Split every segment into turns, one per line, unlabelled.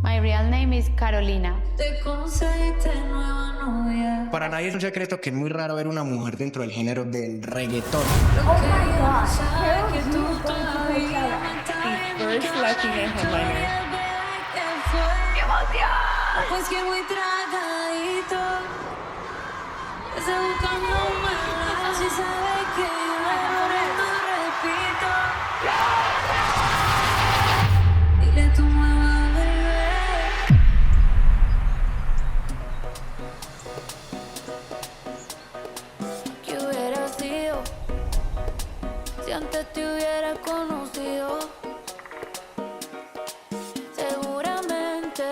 My real name is Carolina.
Para nadie es un secreto que es muy raro ver una mujer dentro del género del reggaetón.
Oh my God, KAROL G is going to Coachella.
The first Latina headliner.
¡Qué emoción!
Pues que muy tragadito, está buscando más y sabe que ahora no repito. Dile a tu mamá, baby. ¿Qué hubiera sido si antes te hubiera conocido? Seguramente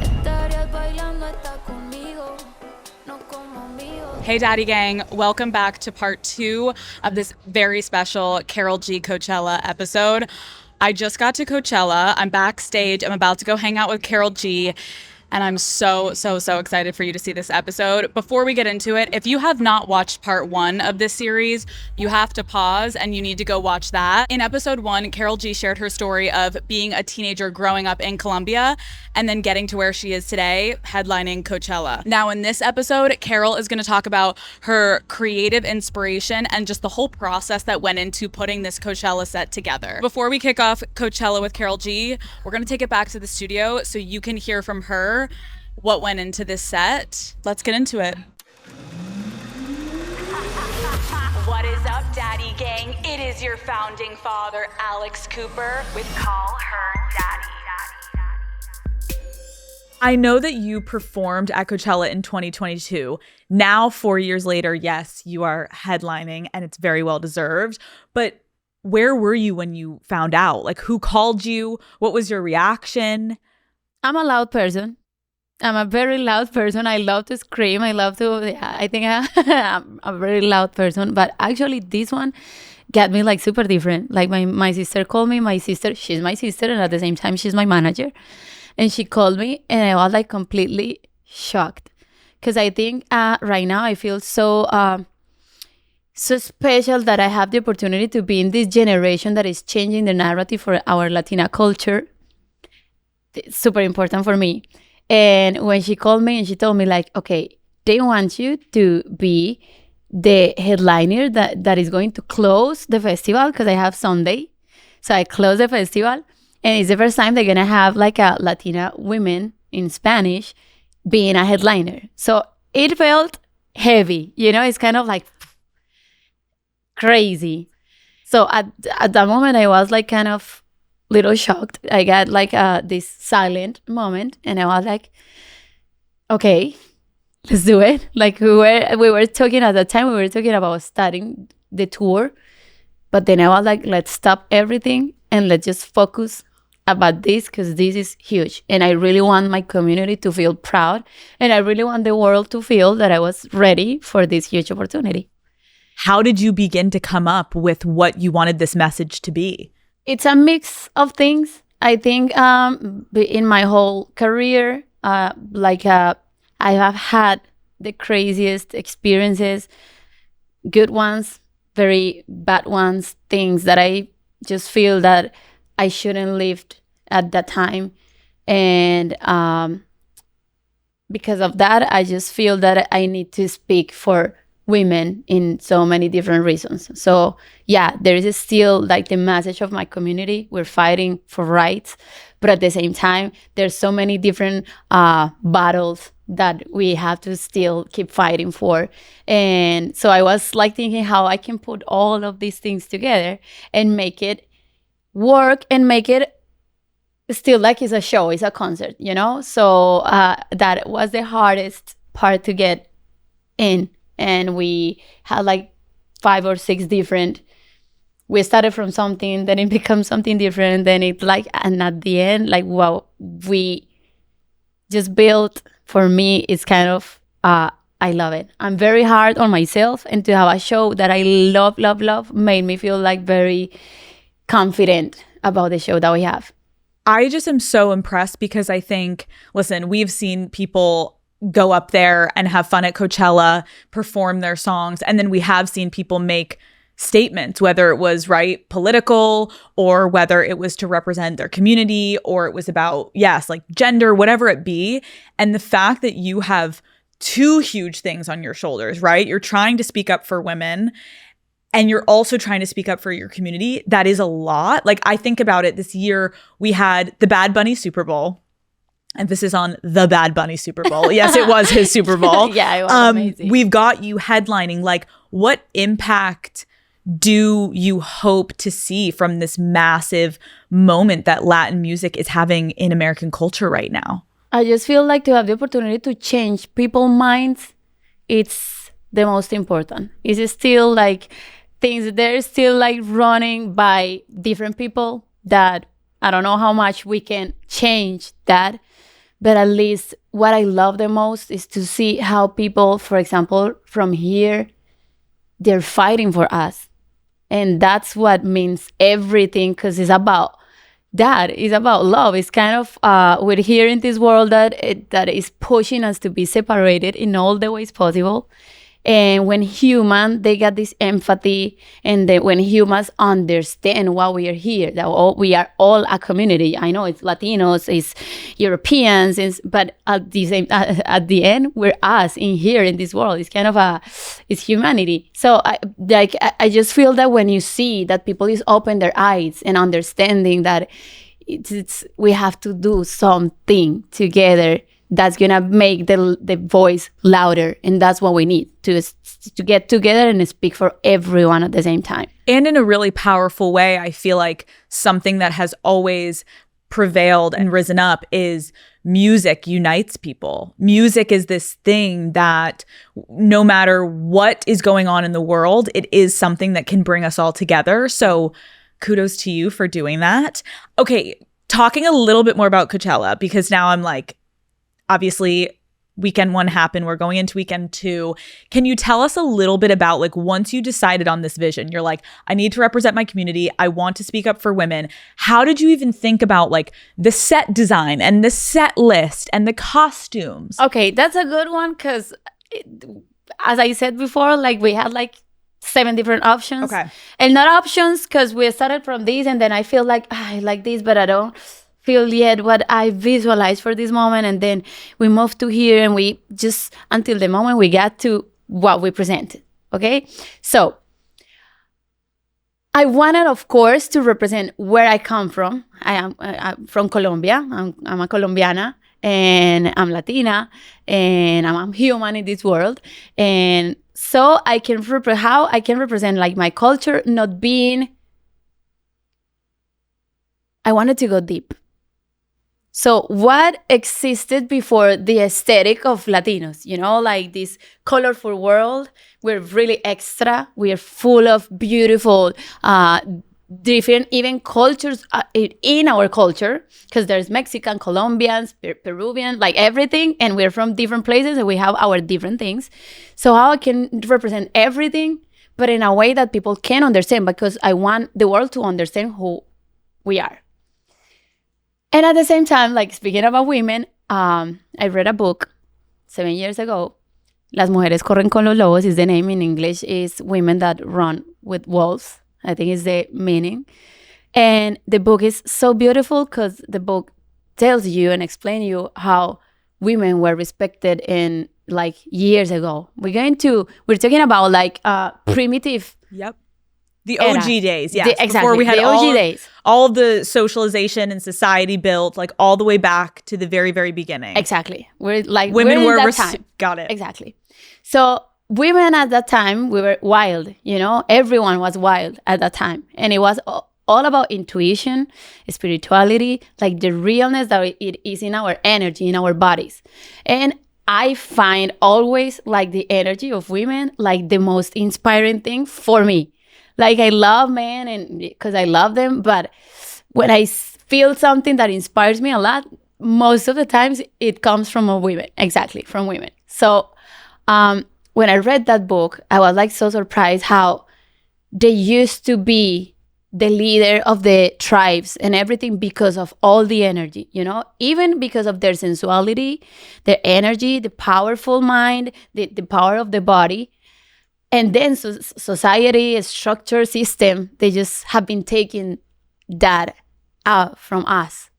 estarías bailando hasta conmigo, no como amigos.
Hey Daddy Gang, welcome back to part 2 of this very special KAROL G Coachella episode. I just got to Coachella. I'm backstage. I'm about to go hang out with KAROL G. And I'm so excited for you to see this episode. Before we get into it, if you have not watched part 1 of this series, you have to pause and you need to go watch that. In episode 1, KAROL G shared her story of being a teenager growing up in Colombia and then getting to where she is today, headlining Coachella. Now in this episode, KAROL is gonna talk about her creative inspiration and just the whole process that went into putting this Coachella set together. Before we kick off Coachella with KAROL G, we're gonna take it back to the studio so you can hear from her what went into this set. Let's get into it. What is up, Daddy Gang? It is your founding father, Alex Cooper, with Call Her Daddy. I know that you performed at Coachella in 2022. Now, 4 years later, yes, you are headlining and it's very well deserved. But where were you when you found out? Like, who called you? What was your reaction?
I'm a loud person. I'm a very loud person. I love to scream. I think I'm a very loud person. But actually, this one got me like super different. Like my sister called me. She's my sister. And at the same time, she's my manager. And she called me and I was like completely shocked. Because I think right now I feel so special that I have the opportunity to be in this generation that is changing the narrative for our Latina culture. It's super important for me. And when she called me and she told me like, okay, they want you to be the headliner that is going to close the festival because I have Sunday. So I close the festival and it's the first time they're going to have like a Latina woman in Spanish being a headliner. So it felt heavy, you know, it's kind of like crazy. So at that moment I was like kind of little shocked. I got like this silent moment and I was like, okay, let's do it. Like we were talking at the time, we were talking about starting the tour, but then I was like, let's stop everything and let's just focus about this because this is huge. And I really want my community to feel proud and I really want the world to feel that I was ready for this huge opportunity.
How did you begin to come up with what you wanted this message to be?
It's a mix of things. I think in my whole career, I have had the craziest experiences, good ones, very bad ones, things that I just feel that I shouldn't lived at that time. And because of that, I just feel that I need to speak for women in so many different reasons. So yeah, there is still like the message of my community. We're fighting for rights, but at the same time, there's so many different battles that we have to still keep fighting for. And so I was like thinking how I can put all of these things together and make it work and make it still like it's a show, it's a concert, you know? So that was the hardest part to get in. And we had like 5 or 6 different, we started from something, then it becomes something different, then it like, and at the end, like what we just built, for me, it's kind of, I love it. I'm very hard on myself, and to have a show that I love, made me feel like very confident about the show that we have.
I just am so impressed because I think, listen, we've seen people go up there and have fun at Coachella, perform their songs, and then we have seen people make statements, whether it was political, or whether it was to represent their community, or it was about, yes, like gender, whatever it be. And the fact that you have two huge things on your shoulders, right? You're trying to speak up for women, and you're also trying to speak up for your community. That is a lot. Like, I think about it, this year we had the Bad Bunny Super Bowl. Emphasis on the Bad Bunny Super Bowl. Yes, it was his Super Bowl.
Yeah, it was amazing.
We've got you headlining. Like, what impact do you hope to see from this massive moment that Latin music is having in American culture right now?
I just feel like to have the opportunity to change people's minds, it's the most important. It's still like things, they're still like running by different people that I don't know how much we can change that. But at least what I love the most is to see how people, for example, from here, they're fighting for us. And that's what means everything, because it's about that. It's about love. It's kind of, we're here in this world that is pushing us to be separated in all the ways possible. And when they got this empathy, and when humans understand why we are here, that we are all a community. I know it's Latinos, it's Europeans, but at the end, we're us in here in this world. It's kind of it's humanity. So I just feel that when you see that people is open their eyes and understanding that we have to do something together, that's gonna make the voice louder, and that's what we need to get together and speak for everyone at the same time.
And in a really powerful way, I feel like something that has always prevailed and risen up is music unites people. Music is this thing that no matter what is going on in the world, it is something that can bring us all together. So kudos to you for doing that. Okay, talking a little bit more about Coachella, because now I'm like, obviously, weekend 1 happened. We're going into weekend 2. Can you tell us a little bit about, like, once you decided on this vision, you're like, I need to represent my community. I want to speak up for women. How did you even think about, like, the set design and the set list and the costumes?
Okay, that's a good one, because as I said before, like, we had like 7 different options.
Okay.
And not options because we started from these, and then I feel like I like this, but I don't feel yet what I visualized for this moment. And then we moved to here, and we just until the moment we got to what we presented. Okay, so I wanted, of course, to represent where I come from. I'm from Colombia. I'm a Colombiana, and I'm Latina, and I'm human in this world. And so I can how I can represent like my culture, not being. I wanted to go deep. So what existed before the aesthetic of Latinos, like this colorful world? We're really extra. We are full of beautiful, different even cultures in our culture, because there's Mexican, Colombians, Peruvian, like everything. And we're from different places, and we have our different things. So how I can represent everything, but in a way that people can understand, because I want the world to understand who we are. And at the same time, like speaking about women, I read a book 7 years ago. Las mujeres corren con los lobos is the name. In English is women that run with wolves. I think is the meaning. And the book is so beautiful because the book tells you and explains you how women were respected in like years ago. We're talking about like primitive.
Yep. The OG days, yeah.
Exactly.
Before we had
the OG days.
All the socialization and society built, like all the way back to the very, very beginning.
Exactly. Women
were
that time.
Got it.
Exactly. So women at that time, we were wild, everyone was wild at that time. And it was all about intuition, spirituality, like the realness that it is in our energy, in our bodies. And I find always like the energy of women, like the most inspiring thing for me. Like I love men and because I love them, but when I feel something that inspires me a lot, most of the times it comes from women. Exactly, from women. So when I read that book, I was like so surprised how they used to be the leader of the tribes and everything because of all the energy, even because of their sensuality, their energy, the powerful mind, the power of the body. And then society, structure, system, they just have been taking that out from us.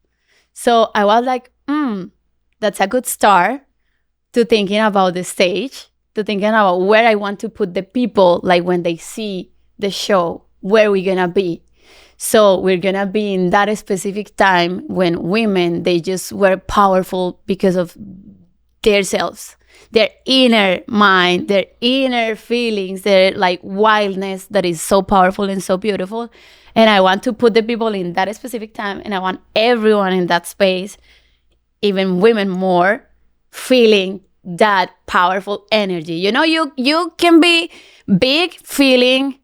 So I was like, that's a good start to thinking about the stage, to thinking about where I want to put the people, like when they see the show, where we're gonna be. So we're gonna be in that specific time when women, they just were powerful because of their selves, their inner mind, their inner feelings, their like wildness that is so powerful and so beautiful. And I want to put the people in that specific time, and I want everyone in that space, even women more, feeling that powerful energy. You know, you can be big, feeling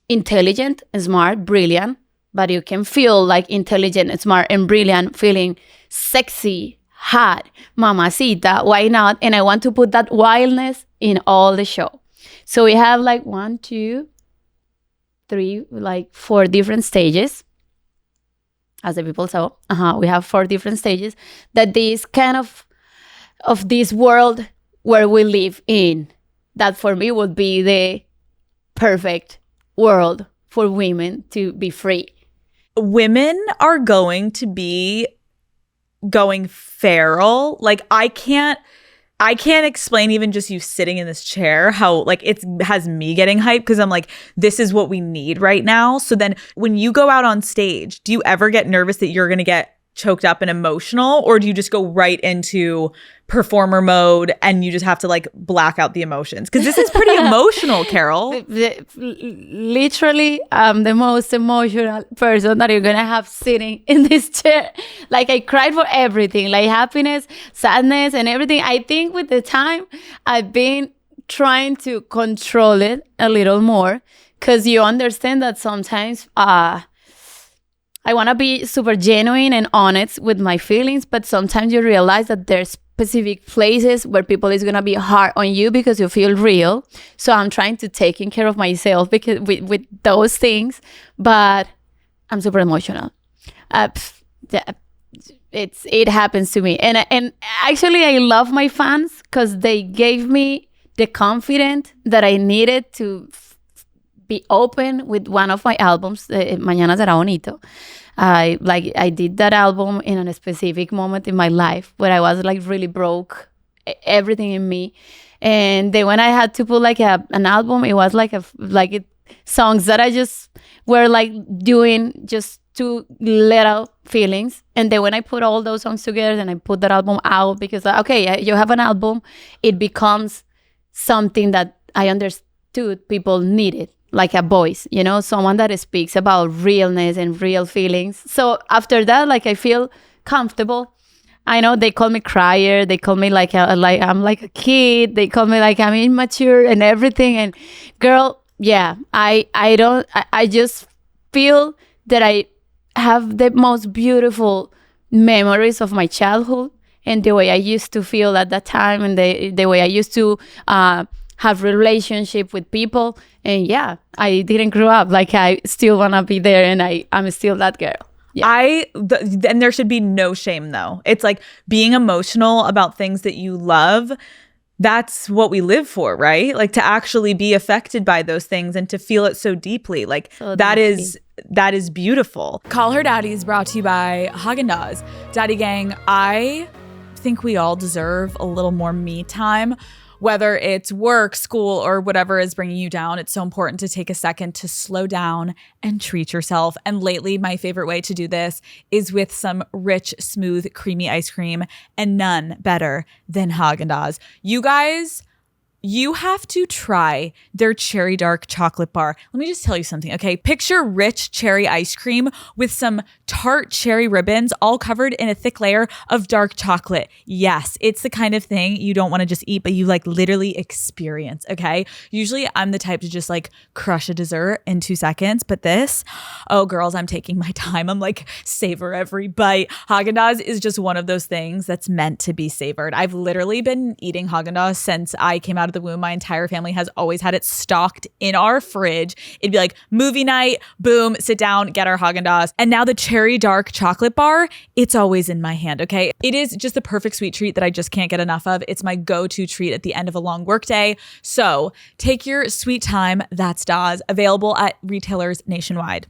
intelligent, smart, brilliant, but you can feel like intelligent, smart, and brilliant, feeling sexy, hot, mamacita, why not? And I want to put that wildness in all the show. So we have like 1, 2, 3, like 4 different stages. As the people saw, we have 4 different stages that this kind of this world where we live in, that for me would be the perfect world for women to be free.
Women are going to be going feral. Like I can't explain even just you sitting in this chair how like it has me getting hyped, because I'm like, this is what we need right now. So then when you go out on stage, do you ever get nervous that you're going to get choked up and emotional, or do you just go right into performer mode and you just have to like black out the emotions? Because this is pretty emotional, Karol.
Literally, I'm the most emotional person that you're gonna have sitting in this chair. Like I cried for everything, like happiness, sadness, and everything. I think with the time, I've been trying to control it a little more, because you understand that sometimes I want to be super genuine and honest with my feelings, but sometimes you realize that there's specific places where people is going to be hard on you because you feel real. So I'm trying to taking care of myself because with those things, but I'm super emotional. It happens to me. And actually I love my fans because they gave me the confidence that I needed to be open with one of my albums, Mañana Será Bonito. I did that album in a specific moment in my life where I was like really broke, everything in me. And then when I had to put like an album, it was like songs that I just were like doing just to let out feelings. And then when I put all those songs together and I put that album out, because okay, you have an album, it becomes something that I understood people needed. Like a voice, you know, someone that speaks about realness and real feelings. So after that, like I feel comfortable. I know they call me crier. They call me like I'm like a kid. They call me like I'm immature and everything. And girl, yeah, I just feel that I have the most beautiful memories of my childhood and the way I used to feel at that time, and the way I used to have relationship with people. And yeah, I didn't grow up. Like I still want to be there, and I'm still that girl. Yeah.
And there should be no shame though. It's like being emotional about things that you love. That's what we live for, right? Like to actually be affected by those things and to feel it so deeply. Like
so
that is beautiful.
Call Her Daddy is brought to you by Haagen-Dazs. Daddy Gang, I think we all deserve a little more me time. Whether it's work, school, or whatever is bringing you down, it's so important to take a second to slow down and treat yourself. And lately, my favorite way to do this is with some rich, smooth, creamy ice cream, and none better than Haagen-Dazs. You guys, you have to try their cherry dark chocolate bar. Let me just tell you something, okay? Picture rich cherry ice cream with some tart cherry ribbons all covered in a thick layer of dark chocolate. Yes, it's the kind of thing you don't want to just eat, but you like literally experience, okay? Usually I'm the type to just like crush a dessert in 2 seconds, but this, oh girls, I'm taking my time. I'm like, savor every bite. Haagen-Dazs is just one of those things that's meant to be savored. I've literally been eating Haagen-Dazs since I came out of
of the womb, my entire family has always had it stocked in our fridge. It'd be like movie night, boom, sit down, get our Haagen-Dazs. And now the cherry dark chocolate bar, it's always in my hand, okay? It is just the perfect sweet treat that I just can't get enough of. It's my go-to treat at the end of a long workday. So take your sweet time. That's Daz, available at retailers nationwide.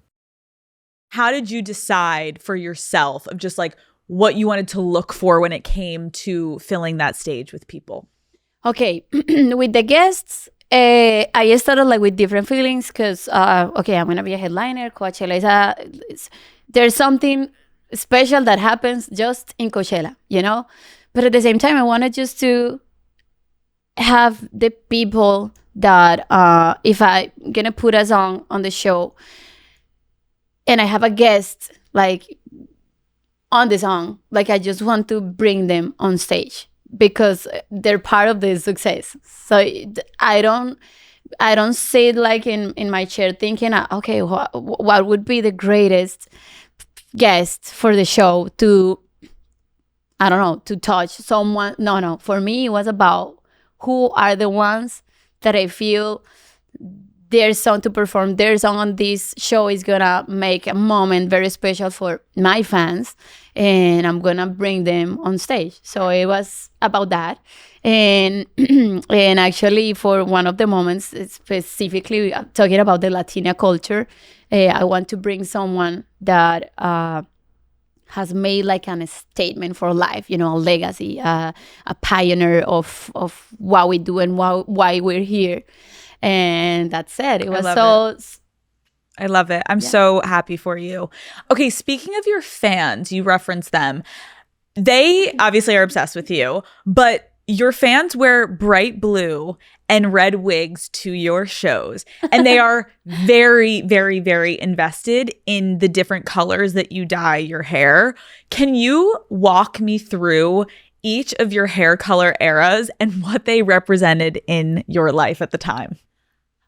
How did you decide for yourself of just like what you wanted to look for when it came to filling that stage with people?
Okay, with the guests, I started like with different feelings because, okay, I'm going to be a headliner. Coachella there's something special that happens just in Coachella, you know? But at the same time, I wanted just to have the people that if I'm going to put a song on the show and I have a guest like on the song, like I just want to bring them on stage because they're part of the success. So I don't sit like in my chair thinking, okay, what would be the greatest guest for the show to, I don't know, to touch someone. No. For me, it was about who are the ones that I feel their song to perform their song on this show is gonna make a moment very special for my fans, and I'm gonna bring them on stage. So it was about that, and and actually for one of the moments, specifically talking about the Latina culture, I want to bring someone that has made like a statement for life, you know, a legacy, a pioneer of what we do and why we're here. And that's it. It was
I love it. I'm so happy for you. Okay, speaking of your fans, you referenced them. They obviously are obsessed with you, but your fans wear bright blue and red wigs to your shows. And they are very, very, very invested in the different colors that you dye your hair. Can you walk me through each of your hair color eras and what they represented in your life at the time?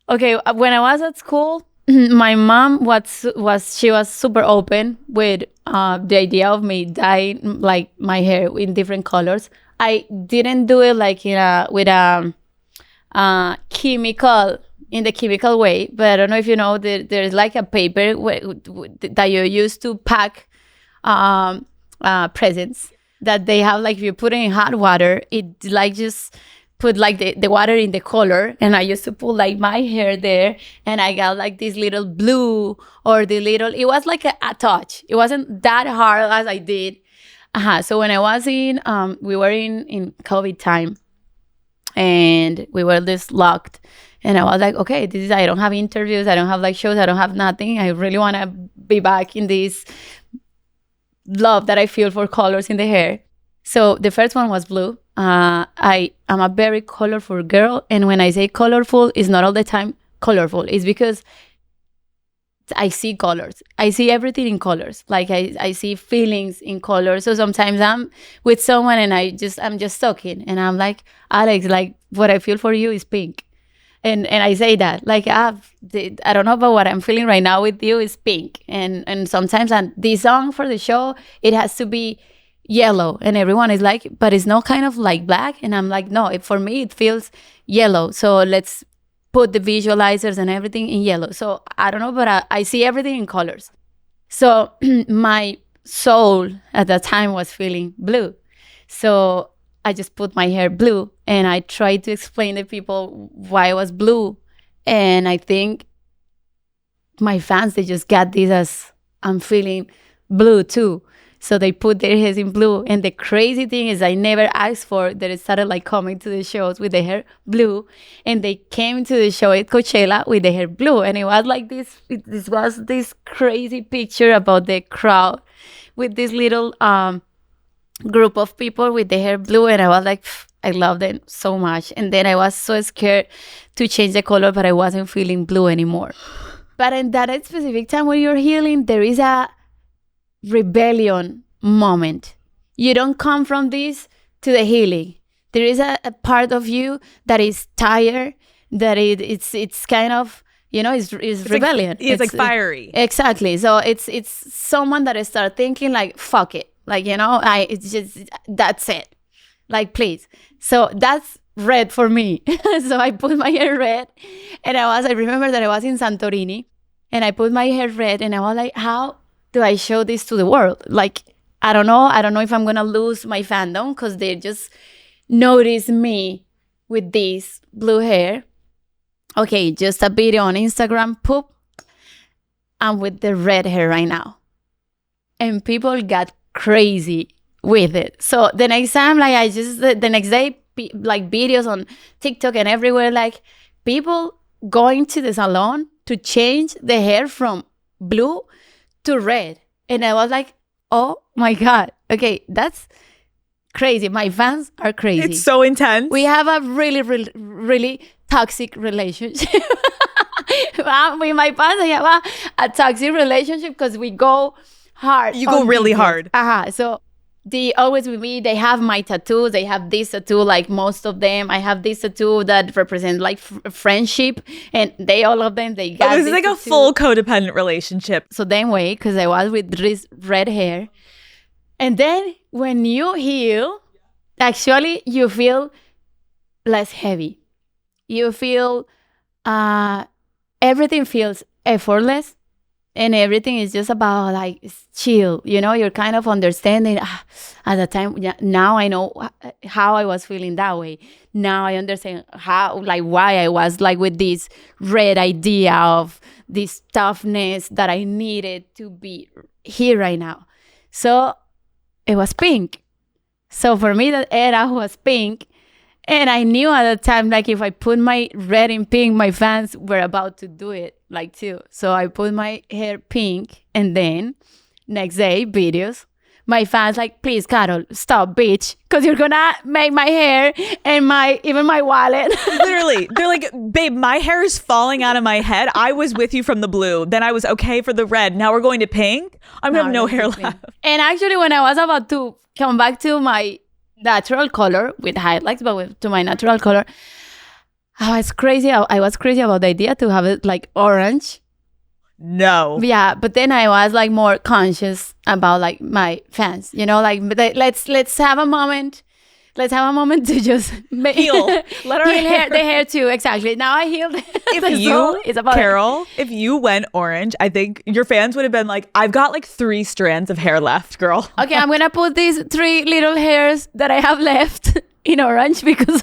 Okay, when I was at school, my mom she was super open with the idea of me dyeing like my hair in different colors. I didn't do it like with a chemical way, but I don't know if you know there's like a paper that you use to pack presents that they have, like if you put it in hot water, it like just put like the water in the color, and I used to put like my hair there, and I got like this little blue or it was like a touch. It wasn't that hard as I did. So when I was we were in COVID time, and we were just locked, and I was like, okay, I don't have interviews, I don't have like shows, I don't have nothing. I really want to be back in this love that I feel for colors in the hair. So the first one was blue. I'm a very colorful girl, and when I say colorful, it's not all the time colorful. It's because I see colors. I see everything in colors. Like I see feelings in colors. So sometimes I'm with someone and I'm just talking, and I'm like, Alex, like what I feel for you is pink. And I say that, like, I don't know about what I'm feeling right now with you is pink. And sometimes this song for the show, it has to be yellow. And everyone is like, but it's not kind of like black. And I'm like, no, for me, it feels yellow. So let's put the visualizers and everything in yellow. So I don't know, but I see everything in colors. So my soul at that time was feeling blue. So I just put my hair blue, and I tried to explain to people why it was blue. And I think my fans, they just got this as I'm feeling blue too. So they put their hairs in blue. And the crazy thing is I never asked for that. It started like coming to the shows with the hair blue. And they came to the show at Coachella with the hair blue. And it was like this was this crazy picture about the crowd with this little group of people with the hair blue. And I was like, I love them so much. And then I was so scared to change the color, but I wasn't feeling blue anymore. But in that specific time when you're healing, there is a rebellion moment. You don't come from this to the healing. There is a part of you that is tired, that it's kind of, you know, it's rebellion.
It's like fiery.
Exactly. So it's someone that starts thinking like, fuck it. Like, you know, it's just, that's it. Like, please. So that's red for me. So I put my hair red, and I remember that I was in Santorini, and I put my hair red, and I was like, how do I show this to the world? Like, I don't know if I'm gonna lose my fandom because they just notice me with this blue hair. Okay, just a video on Instagram, poop. I'm with the red hair right now. And people got crazy with it. So the next time, like the next day, like videos on TikTok and everywhere, like people going to the salon to change the hair from blue to red. And I was like, oh my God. Okay, that's crazy. My fans are crazy.
It's so intense.
We have a really, really, really toxic relationship. With my fans, I have a toxic relationship because we go hard.
You go really
details.
hard.
So they always with me. They have my tattoos. They have this tattoo, like most of them. I have this tattoo that represents like friendship, and all of them, they got
this is like
tattoo.
a full codependent relationship.
So then wait, because I was with this red hair. And then when you heal, actually you feel less heavy. You feel everything feels effortless, and everything is just about like chill. You're kind of understanding at the time. Now I know how I was feeling that way. Now I understand why I was like with this red idea of this toughness that I needed to be here right now. So it was pink. So for me, that era was pink. And I knew at the time, like, if I put my red in pink, my fans were about to do it, like, too. So I put my hair pink, and then next day, videos. My fans like, please, Karol, stop, bitch, because you're gonna make my hair and even my wallet.
Literally, they're like, babe, my hair is falling out of my head. I was with you from the blue. Then I was okay for the red. Now we're going to pink. I'm gonna have no hair left.
And actually, when I was about to come back to my natural color with highlights, but to my natural color, I was crazy. I was crazy about the idea to have it like orange.
No.
Yeah, but then I was like more conscious about like my fans, like let's have a moment. Let's have a moment to just
heal. Let our
heal the hair too. Exactly. Now I healed.
Karol, if you went orange, I think your fans would have been like, I've got like 3 strands of hair left, girl.
Okay, I'm gonna put these 3 little hairs that I have left in orange because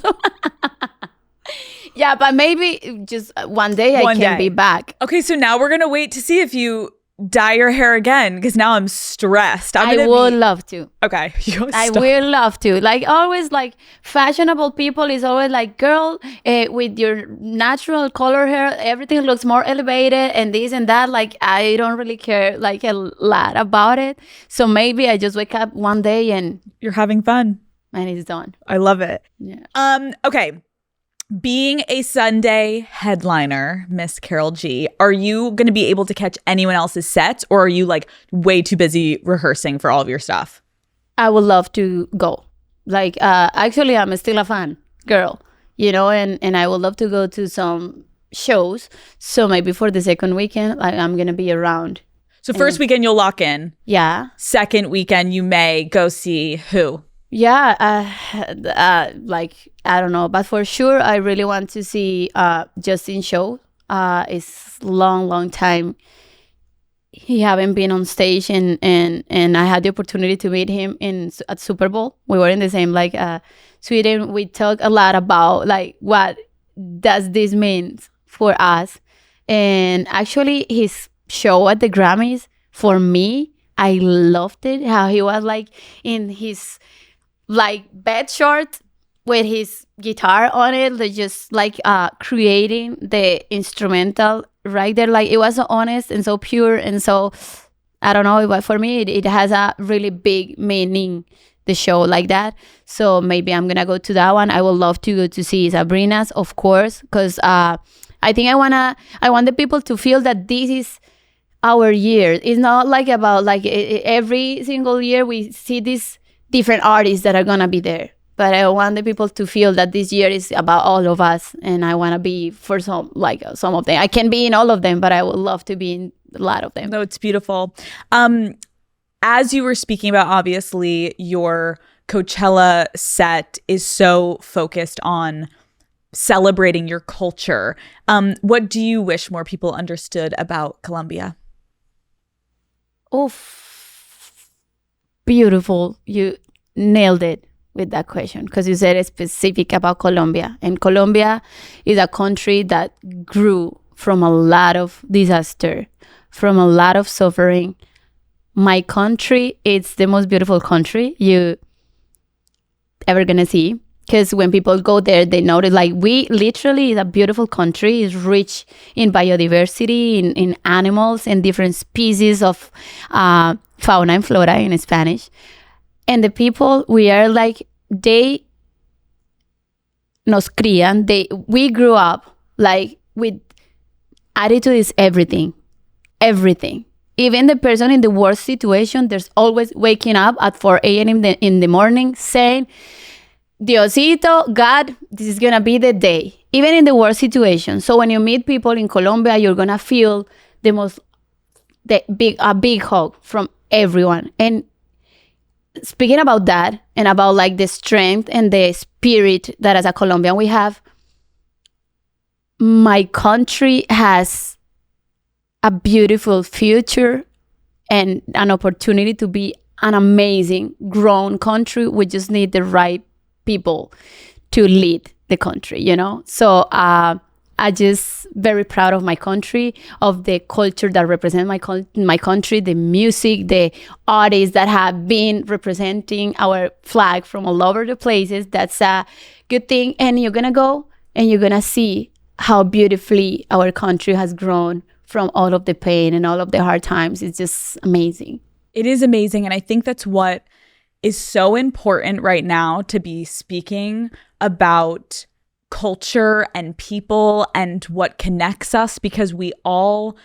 yeah, but maybe just one day I can be back.
Okay, so now we're gonna wait to see if you dye your hair again, because now I'm stressed.
I would love to.
Okay.
I will love to. Like always, like fashionable people is always like, girl, with your natural color hair, everything looks more elevated and this and that. Like I don't really care like a lot about it. So maybe I just wake up one day and
you're having fun.
And it's done.
I love it.
Yeah.
Okay. Being a Sunday headliner, Miss Karol G, are you going to be able to catch anyone else's sets, or are you like way too busy rehearsing for all of your stuff?
I would love to go. Like, actually, I'm still a fan girl, and I would love to go to some shows. So maybe for the second weekend, I'm going to be around.
So first weekend, you'll lock in.
Yeah.
Second weekend, you may go see who?
Yeah, like, I don't know. But for sure, I really want to see Justin show. It's long time. He haven't been on stage, and I had the opportunity to meet him at Super Bowl. We were in the same, like, Sweden. We talked a lot about, like, what does this mean for us. And actually, his show at the Grammys, for me, I loved it. How he was, like, in his like bed short with his guitar on it, just like creating the instrumental right there. Like it was so honest and so pure, and so I don't know, but for me it has a really big meaning, the show like that. So maybe I'm gonna go to that one. I would love to go to see Sabrina's, of course, because I think I want the people to feel that this is our year. It's not like about like every single year we see these different artists that are gonna be there, but I want the people to feel that this year is about all of us, and I want to be for some of them. I can be in all of them, but I would love to be in a lot of them.
No, it's beautiful. As you were speaking about, obviously your Coachella set is so focused on celebrating your culture. What do you wish more people understood about Colombia?
Oof. Beautiful. You nailed it with that question because you said it's specific about Colombia. And Colombia is a country that grew from a lot of disaster, from a lot of suffering. My country, it's the most beautiful country you ever gonna see. Because when people go there, they notice like we literally is a beautiful country. It's rich in biodiversity, in animals and different species of fauna and flora in Spanish. And the people, we are like, they nos crían. We grew up like with attitude is everything. Everything. Even the person in the worst situation, there's always waking up at 4 a.m. in the morning saying, Diosito, God, this is going to be the day, even in the worst situation. So when you meet people in Colombia, you're going to feel a big hug from everyone. And speaking about that and about like the strength and the spirit that as a Colombian we have, my country has a beautiful future and an opportunity to be an amazing grown country. We just need the right people to lead the country, you know? So I just very proud of my country, of the culture that represent my country, the music, the artists that have been representing our flag from all over the places. That's a good thing. And you're going to go and you're going to see how beautifully our country has grown from all of the pain and all of the hard times. It's just amazing.
It is amazing. And I think that's what is so important right now, to be speaking about culture and people and what connects us, because we all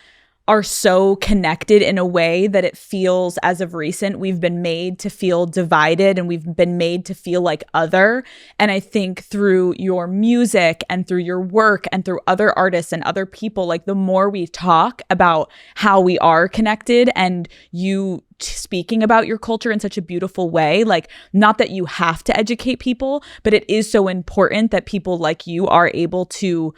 are so connected in a way that it feels, as of recent, we've been made to feel divided and we've been made to feel like other. And I think through your music and through your work and through other artists and other people, like the more we talk about how we are connected, and you speaking about your culture in such a beautiful way, like, not that you have to educate people, but it is so important that people like you are able to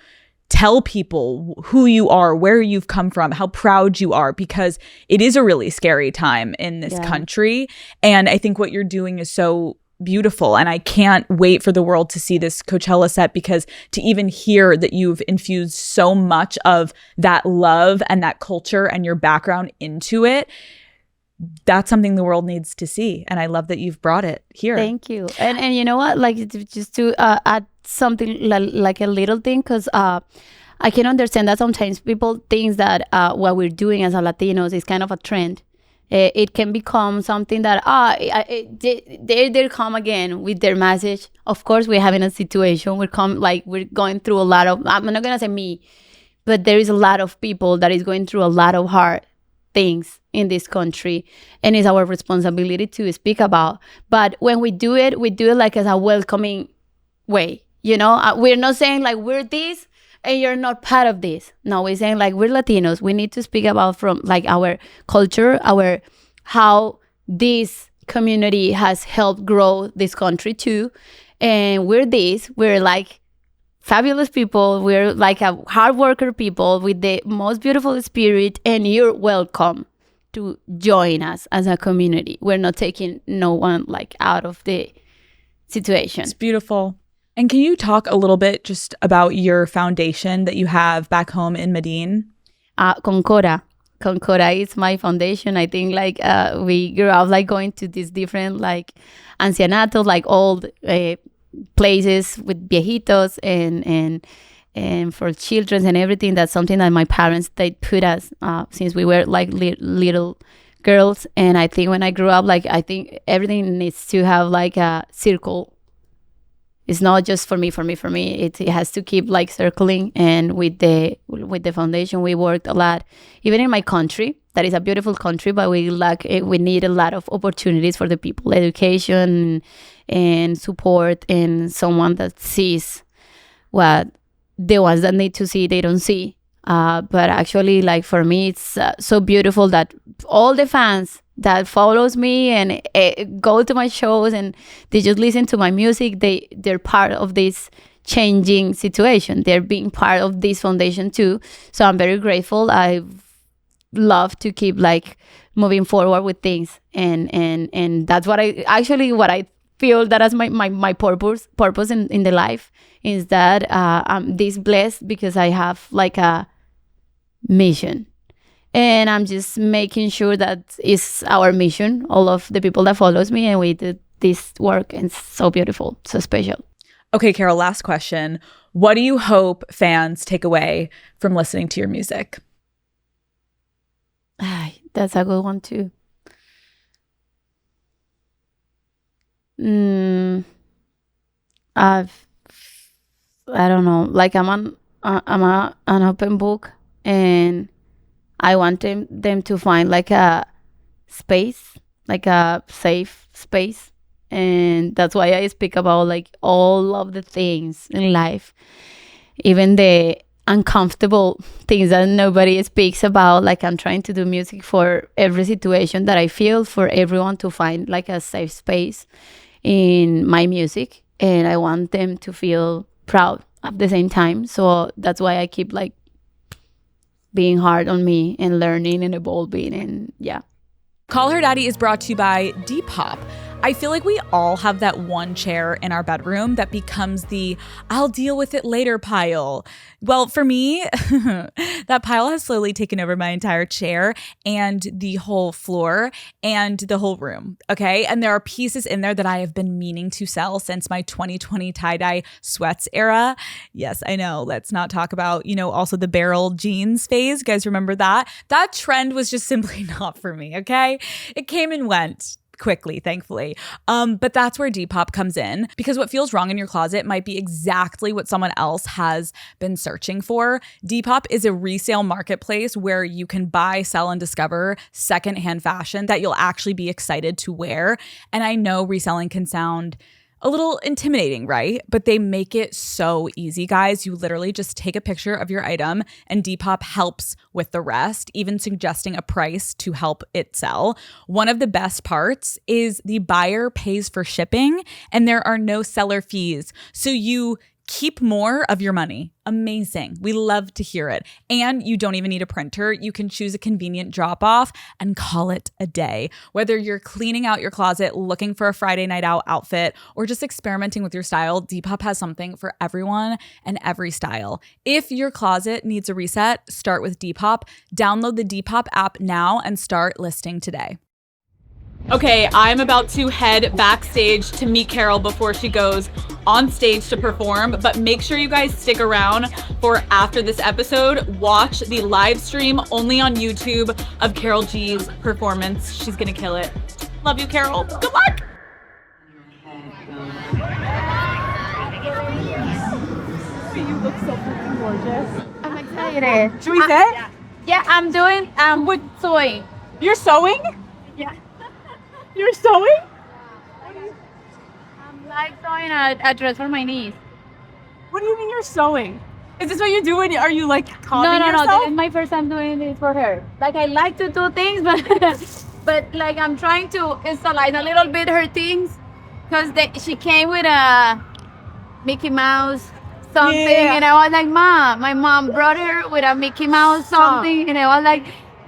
tell people who you are, where you've come from, how proud you are, because it is a really scary time in this country. And I think what you're doing is so beautiful. And I can't wait for the world to see this Coachella set, because to even hear that you've infused so much of that love and that culture and your background into it, that's something the world needs to see. And I love that you've brought it here.
Thank you. And you know what, like, just to add something like a little thing, because I can understand that sometimes people think that what we're doing as a Latinos is kind of a trend. It can become something that they come again with their message. Of course, we're having a situation. We're going through a lot of, I'm not gonna say me, but there is a lot of people that is going through a lot of hard things in this country, and it's our responsibility to speak about. But when we do it like as a welcoming way, you know. We're not saying like we're this and you're not part of this. No, we're saying like we're Latinos. We need to speak about from like our culture, how this community has helped grow this country too. And we're like fabulous people. We're like a hard worker people with the most beautiful spirit, and you're welcome to join us as a community. We're not taking no one like out of the situation.
It's beautiful. And can you talk a little bit just about your foundation that you have back home in Medellin?
Concora is my foundation. I think like we grew up like going to these different like ancianatos, like old places with viejitos and for children and everything. That's something that my parents, they put us since we were like little girls. And I think when I grew up, like I think everything needs to have like a circle. It's not just for me. It has to keep like circling. And with the foundation, we worked a lot, even in my country. That is a beautiful country, but we need a lot of opportunities for the people, education and support, and someone that sees what the ones that need to see, they don't see. But actually, like for me, it's so beautiful that all the fans that follows me and go to my shows and they just listen to my music, they're part of this changing situation. They're being part of this foundation too. So I'm very grateful. I love to keep like moving forward with things, and that's what I feel that as my purpose in the life is that I'm this blessed because I have like a mission, and I'm just making sure that is our mission, all of the people that follows me, and we did this work, and it's so beautiful, so special.
Okay, Karol, last question. What do you hope fans take away from listening to your music?
That's a good one too. I don't know. Like I'm an open book, and I want them to find like a space, like a safe space, and that's why I speak about like all of the things in life, even the uncomfortable things that nobody speaks about. Like I'm trying to do music for every situation that I feel, for everyone to find like a safe space in my music, and I want them to feel proud at the same time. So that's why I keep like being hard on me and learning and evolving, and yeah.
Call Her Daddy is brought to you by Depop. I feel like we all have that one chair in our bedroom that becomes the I'll deal with it later pile. Well, for me, that pile has slowly taken over my entire chair and the whole floor and the whole room, okay? And there are pieces in there that I have been meaning to sell since my 2020 tie-dye sweats era. Yes, I know. Let's not talk about, also the barrel jeans phase. You guys remember that? That trend was just simply not for me, okay? It came and went quickly, thankfully. But that's where Depop comes in, because what feels wrong in your closet might be exactly what someone else has been searching for. Depop is a resale marketplace where you can buy, sell, and discover secondhand fashion that you'll actually be excited to wear. And I know reselling can sound a little intimidating, right? But they make it so easy, guys. You literally just take a picture of your item and Depop helps with the rest, even suggesting a price to help it sell. One of the best parts is the buyer pays for shipping and there are no seller fees. So you keep more of your money. Amazing. We love to hear it. And you don't even need a printer. You can choose a convenient drop off and call it a day. Whether you're cleaning out your closet, looking for a Friday night out outfit, or just experimenting with your style, Depop has something for everyone and every style. If your closet needs a reset, start with Depop. Download the Depop app now and start listing today. Okay, I'm about to head backstage to meet Karol before she goes on stage to perform, but make sure you guys stick around for after this episode. Watch the live stream only on YouTube of Karol G's performance. She's gonna kill it. Love you, Karol. Good luck. You look so freaking gorgeous.
I'm excited.
Should we sit?
Yeah, I'm doing sewing.
You're sewing?
Yeah.
You're sewing?
I'm like sewing a dress for my niece.
What do you mean you're sewing? Is this what you do when are you like calming yourself?
No. This is my first time doing this for her. Like I like to do things, but like I'm trying to instalize a little bit her things, because she came with a Mickey Mouse something, and I was like, Mom, my mom brought her with a Mickey Mouse something, and I was like,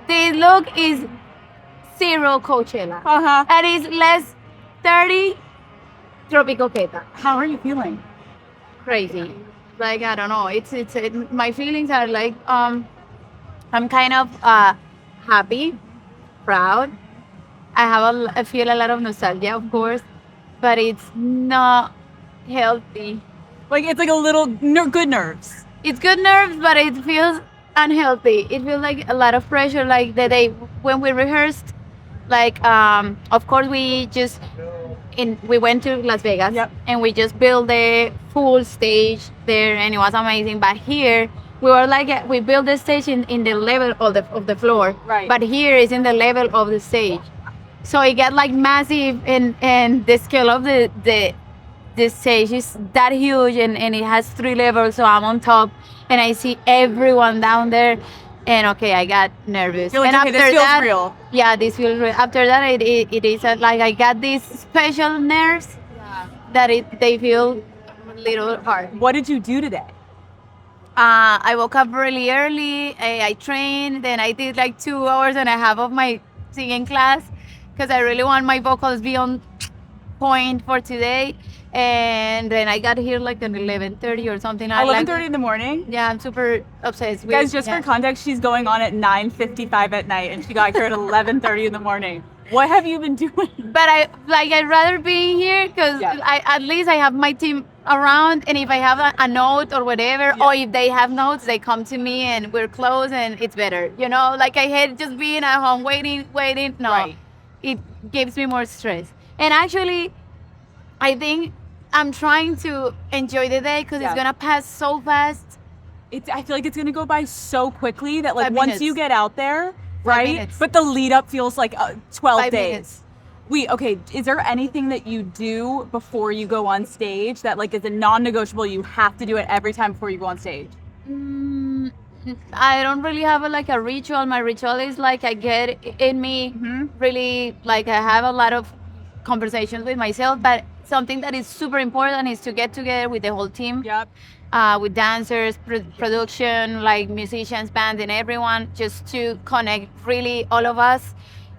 this look is zero Coachella. And it's less 30 Tropical Keta.
How are you feeling?
Crazy. Like, I don't know. My feelings are like, I'm kind of happy, proud. I feel a lot of nostalgia, of course, but it's not healthy.
Like, it's like a little good nerves.
It's good nerves, but it feels unhealthy. It feels like a lot of pressure. Like the day when we rehearsed, like, of course, we went to Las Vegas, and we just built the full stage there, and it was amazing. But here, we were like, we built the stage in the level of the floor,
right?
But here is in the level of the stage, so it got like massive, and the scale of the stage is that huge, and it has 3 levels. So I'm on top, and I see everyone down there. And okay, I got nervous.
You're like,
and
okay, this feels real.
Yeah, this feels real. After that, it is like I got these special nerves that they feel a little hard.
What did you do today?
I woke up really early. I trained. Then I did like 2.5 hours of my singing class because I really want my vocals be on point for today. And then I got here like at 11:30 or something.
11:30 in the morning?
Yeah, I'm super obsessed with.
Guys, just for context, she's going on at 9:55 at night, and she got here at 11:30 in the morning. What have you been doing?
But I'd rather be here because at least I have my team around, and if I have a note or whatever, or if they have notes, they come to me and we're close and it's better. You know, like I hate just being at home waiting. No, it gives me more stress. And actually, I think I'm trying to enjoy the day because it's gonna pass so fast.
I feel like it's gonna go by so quickly that like
5
once
minutes.
you get out there,
5
right?
minutes.
But the lead up feels like 12
5
days.
minutes.
Okay, is there anything that you do before you go on stage that like is a non-negotiable, you have to do it every time before you go on stage?
I don't really have a ritual. My ritual is like I get in me really, like I have a lot of conversations with myself, but something that is super important is to get together with the whole team.
Yep.
With dancers, production, like musicians, bands, and everyone, just to connect really all of us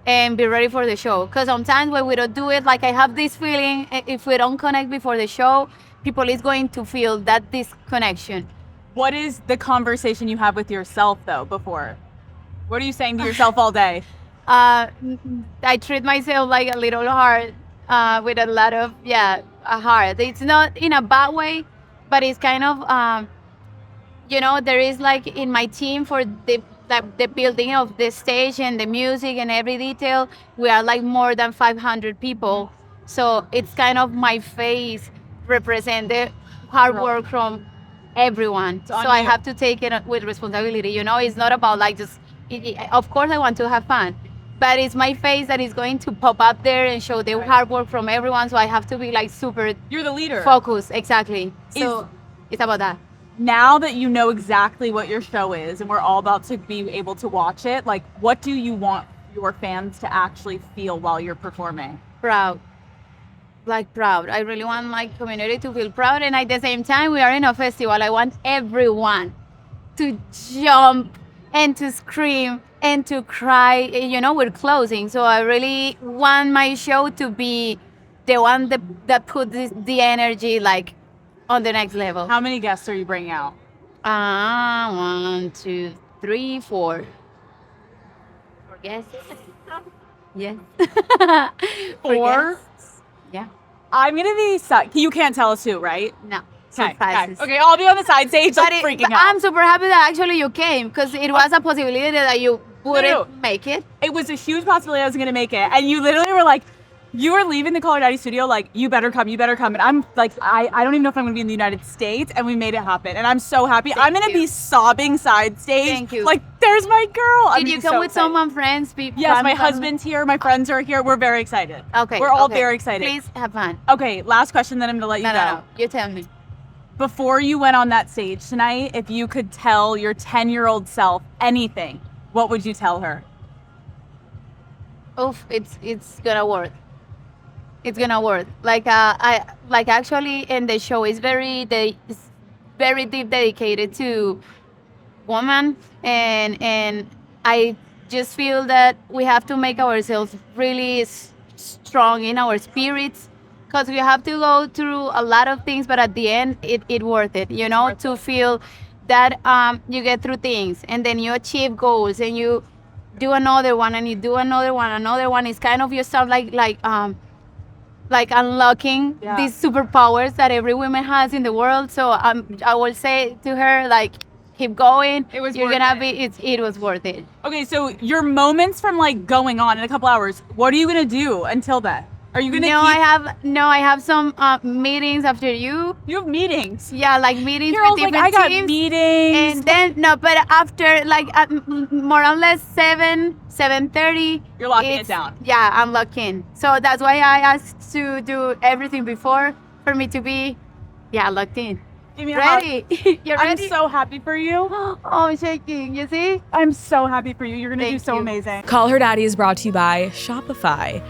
and be ready for the show. Because sometimes when we don't do it, like I have this feeling, if we don't connect before the show, people is going to feel that disconnection.
What is the conversation you have with yourself though before? What are you saying to yourself all day?
I treat myself like a little hard, with a lot of hard. It's not in a bad way, but it's kind of there is like in my team for the building of the stage and the music and every detail, we are like more than 500 people. So it's kind of my face represent the hard work from everyone. So I have to take it with responsibility. You know, it's not about like just. Of course, I want to have fun, but it's my face that is going to pop up there and show the hard work from everyone. So I have to be like super.
You're the leader.
Focused, exactly. So it's about that.
Now that you know exactly what your show is and we're all about to be able to watch it, like what do you want your fans to actually feel while you're performing?
Proud. Like proud. I really want my community to feel proud, and at the same time we are in a festival. I want everyone to jump and to scream and to cry. You know, we're closing, so I really want my show to be the one that put the energy like on the next level.
How many guests are you bringing out?
1, 2, 3, 4. 4 guests. Yes.
4?
Yeah.
I'm gonna be you can't tell us who, right?
No.
Okay,
Surprises.
okay, I'll be on the side stage like freaking out.
I'm super happy that actually you came, because it was a possibility that you wouldn't make it.
It was a huge possibility I was gonna make it, and you literally were like, you were leaving the Color Daddy studio like, you better come, and I'm like, I don't even know if I'm gonna be in the United States, and we made it happen, and I'm so happy. I'm gonna be sobbing side stage.
Thank you.
Like, there's my girl.
Did you come with someone, friends?
Yes, my husband's here, my friends are here. We're very excited.
Okay.
We're all very excited.
Please have fun.
Okay, last question, then I'm gonna let you go.
No. You tell me.
Before you went on that stage tonight, if you could tell your 10-year-old self anything, what would you tell her?
Oof, it's gonna work. It's gonna work. Like I actually in the show is it's very deep dedicated to women, and I just feel that we have to make ourselves really strong in our spirits, because we have to go through a lot of things, but at the end it worth it, you know, to feel that you get through things and then you achieve goals and you do another one and you do another one. It's kind of yourself like unlocking these superpowers that every woman has in the world. So I will say to her, like, keep going. It was worth it.
Okay, so your moments from like going on in a couple hours, what are you gonna do until then? Are you gonna
I have some meetings after you.
You have meetings?
Yeah, like meetings
Carol's
with different
like, I got
teams.
meetings.
And then but after like more or less 7:30.
You're locking it down.
Yeah, I'm locked in. So that's why I asked to do everything before for me to be locked in.
Give me a hug.
Ready? You're
I'm
ready?
so happy for you.
Oh, I'm shaking. You see?
I'm so happy for you. You're gonna do
Thank
so
you.
amazing.
Call Her Daddy is brought to you by Shopify.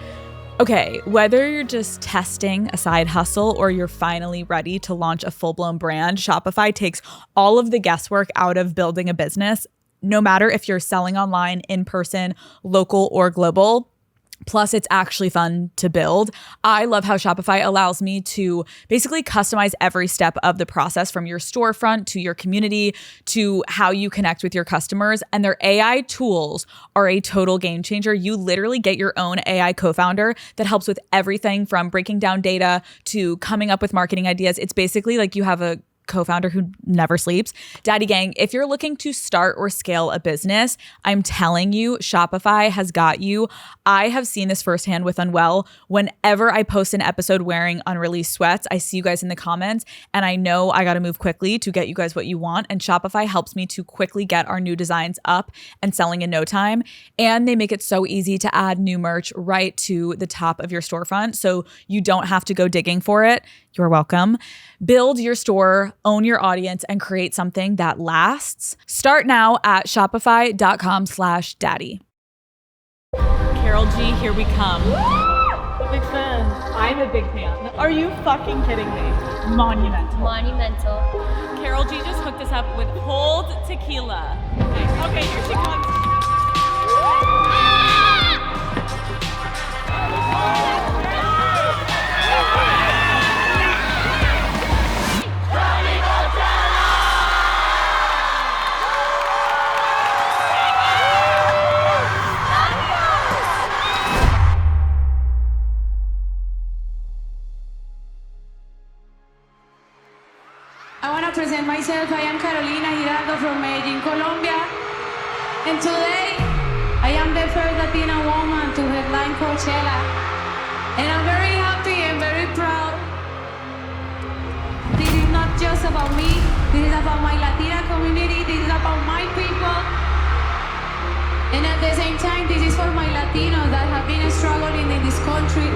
Okay, whether you're just testing a side hustle or you're finally ready to launch a full-blown brand, Shopify takes all of the guesswork out of building a business, no matter if you're selling online, in person, local, or global. Plus, it's actually fun to build. I love how Shopify allows me to basically customize every step of the process, from your storefront to your community to how you connect with your customers. And their AI tools are a total game changer. You literally get your own AI co-founder that helps with everything from breaking down data to coming up with marketing ideas. It's basically like you have a co-founder who never sleeps. Daddy Gang, if you're looking to start or scale a business, I'm telling you, Shopify has got you. I have seen this firsthand with UNWELL. Whenever I post an episode wearing unreleased sweats, I see you guys in the comments, and I know I got to move quickly to get you guys what you want. And Shopify helps me to quickly get our new designs up and selling in no time. And they make it so easy to add new merch right to the top of your storefront, so you don't have to go digging for it. You're welcome. Build your store, own your audience, and create something that lasts. Start now at shopify.com/daddy. Karol G, here we come.
Big fan.
I'm a big fan.
Are you fucking kidding me? Monumental.
Monumental.
Karol G just hooked us up with Hold Tequila. Okay, here she comes.
I want to present myself. I am Carolina Hidalgo from Medellin, Colombia. And today, I am the first Latina woman to headline Coachella. And I'm very happy and very proud. This is not just about me. This is about my Latina community. This is about my people. And at the same time, this is for my Latinos that have been struggling in this country